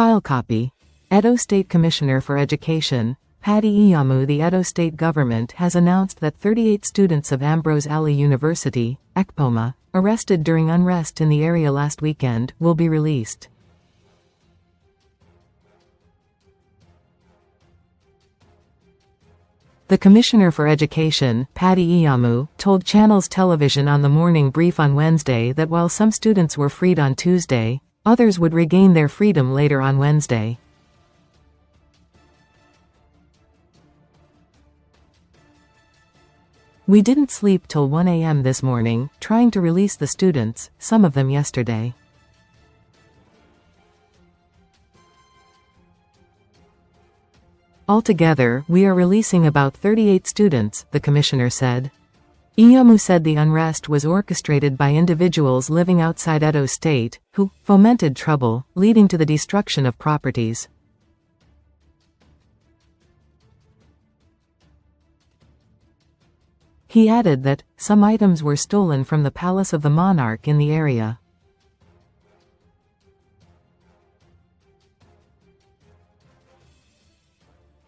File copy. Edo State Commissioner for Education, Paddy Iyamu. The Edo State Government has announced that 38 students of Ambrose Alli University, Ekpoma, arrested during unrest in the area last weekend, will be released. The Commissioner for Education, Paddy Iyamu, told Channels Television on the morning brief on Wednesday that while some students were freed on Tuesday, others would regain their freedom later on Wednesday. "We didn't sleep till 1 a.m. this morning, trying to release the students, some of them yesterday. Altogether, we are releasing about 38 students," the commissioner said. Iyamu said the unrest was orchestrated by individuals living outside Edo State, who fomented trouble, leading to the destruction of properties. He added that some items were stolen from the palace of the monarch in the area.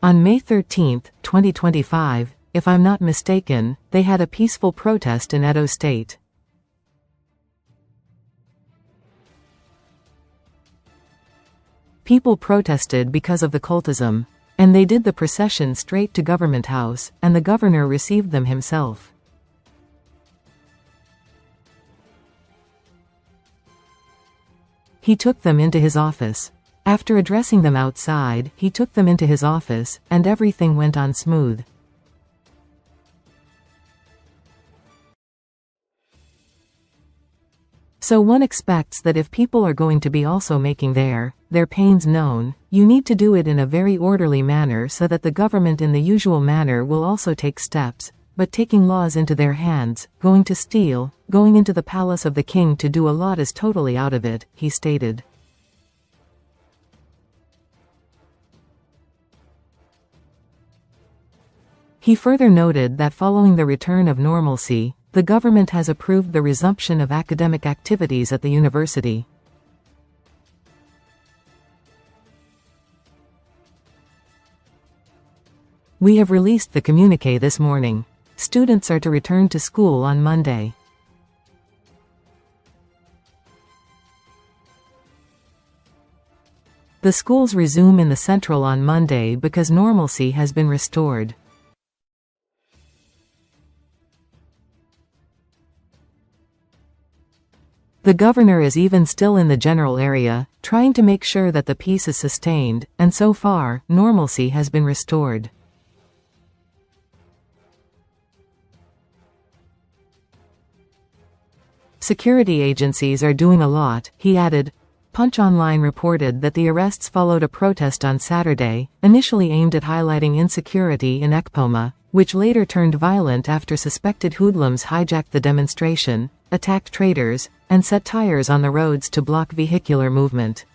On May 13, 2025, if I'm not mistaken, they had a peaceful protest in Edo State. People protested because of the cultism, and they did the procession straight to Government House, and the governor received them himself. He took them into his office. After addressing them outside, he took them into his office, and everything went on smooth. So one expects that if people are going to be also making their pains known, you need to do it in a very orderly manner so that the government in the usual manner will also take steps, but taking laws into their hands, going to steal, going into the palace of the king to do a lot is totally out of it, he stated. He further noted that following the return of normalcy, the government has approved the resumption of academic activities at the university. "We have released the communiqué this morning. Students are to return to school on Monday. The schools resume in the Central on Monday because normalcy has been restored." The governor is even still in the general area, trying to make sure that the peace is sustained, and so far, normalcy has been restored. "Security agencies are doing a lot," he added. Punch Online reported that the arrests followed a protest on Saturday, initially aimed at highlighting insecurity in Ekpoma, which later turned violent after suspected hoodlums hijacked the demonstration, attacked traders, and set tires on the roads to block vehicular movement.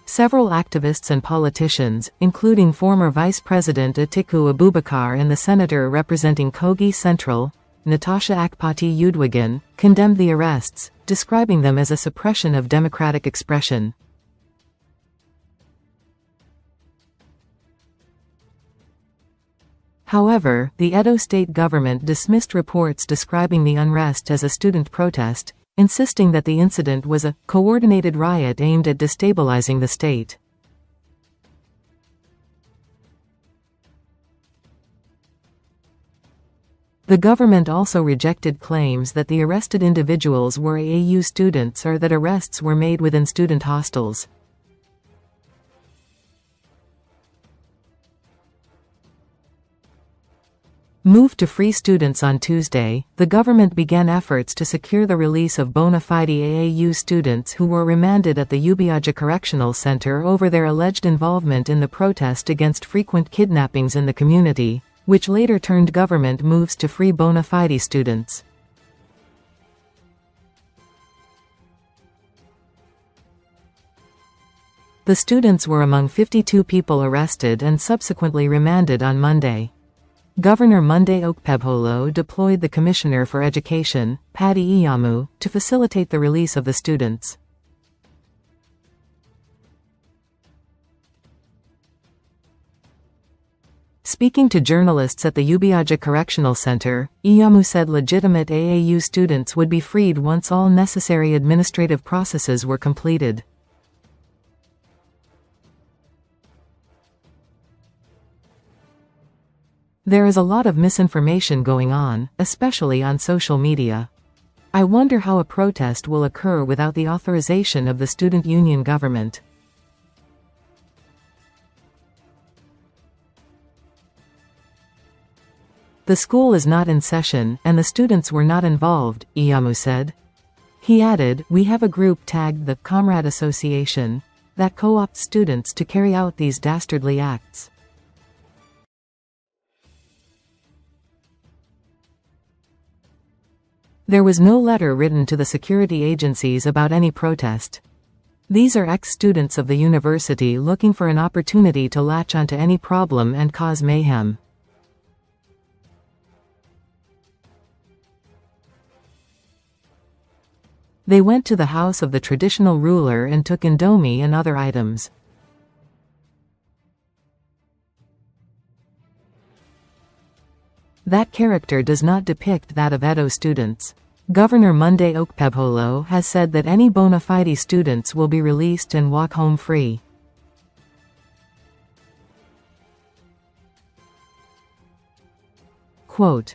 Several activists and politicians, including former Vice President Atiku Abubakar and the senator representing Kogi Central, Natasha Akpoti-Uduaghan, condemned the arrests, describing them as a suppression of democratic expression. However, the Edo State Government dismissed reports describing the unrest as a student protest, insisting that the incident was a coordinated riot aimed at destabilizing the state. The government also rejected claims that the arrested individuals were AAU students or that arrests were made within student hostels. Moved to free students on Tuesday, the government began efforts to secure the release of bona fide AAU students who were remanded at the Ubiaja Correctional Centre over their alleged involvement in the protest against frequent kidnappings in the community, which later turned government moves to free bona fide students. The students were among 52 people arrested and subsequently remanded on Monday. Governor Monday Okpebholo deployed the Commissioner for Education, Paddy Iyamu, to facilitate the release of the students. Speaking to journalists at the Ubiaja Correctional Centre, Iyamu said legitimate AAU students would be freed once all necessary administrative processes were completed. There is a lot of misinformation going on, especially on social media. I wonder how a protest will occur without the authorization of the student union government. The school is not in session, and the students were not involved, Iyamu said. He added, "We have a group tagged the Comrade Association that co-opts students to carry out these dastardly acts." There was no letter written to the security agencies about any protest. These are ex-students of the university looking for an opportunity to latch onto any problem and cause mayhem. They went to the house of the traditional ruler and took indomie and other items. That character does not depict that of Edo students. Governor Monday Okpebholo has said that any bona fide students will be released and walk home free. Quote,